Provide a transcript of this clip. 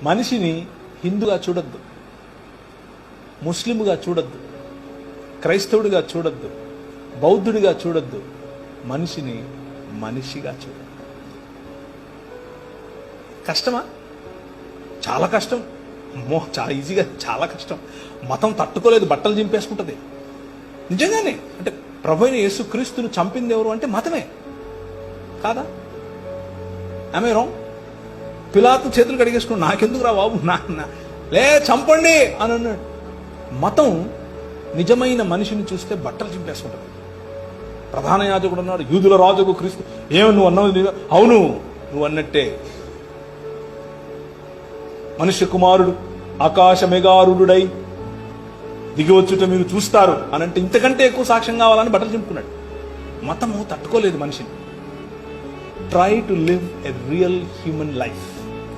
మనిషిని హిందువుగా చూడొద్దు, ముస్లింగా చూడొద్దు, క్రైస్తవుడిగా చూడొద్దు, బౌద్ధుడిగా చూడొద్దు. మనిషిని మనిషిగా చూడొద్దు. కష్టమా? చాలా కష్టం. చాలా ఈజీగా, చాలా కష్టం. మతం తట్టుకోలేదు, బట్టలు చింపేసుకుంటుంది. నిజంగానే. అంటే ప్రభు అయిన యేసుక్రీస్తును చంపింది ఎవరు అంటే మతమే కాదా? ఆమె రాంగ్? పిలాతు చేతులు కడిగేసుకుని నాకెందుకు రా బాబు, లే చంపండి అని అన్నాడు. మతం నిజమైన మనిషిని చూస్తే బట్టలు చింపేసుకుంటుంది. ప్రధాన యాజకుడు అన్నాడు, యూదుల రాజుకు క్రీస్తు. ఏమో నువ్వు అన్నది? అవును, నువ్వు అన్నట్టే. మనుష్య కుమారుడు ఆకాశ మేఘారుడై దిగివచ్చుట మీరు చూస్తారు అని అంటే ఇంతకంటే ఎక్కువ సాక్ష్యం కావాలని బట్టలు చింపుకున్నాడు. మతము తట్టుకోలేదు మనిషిని. Try to live a real human life.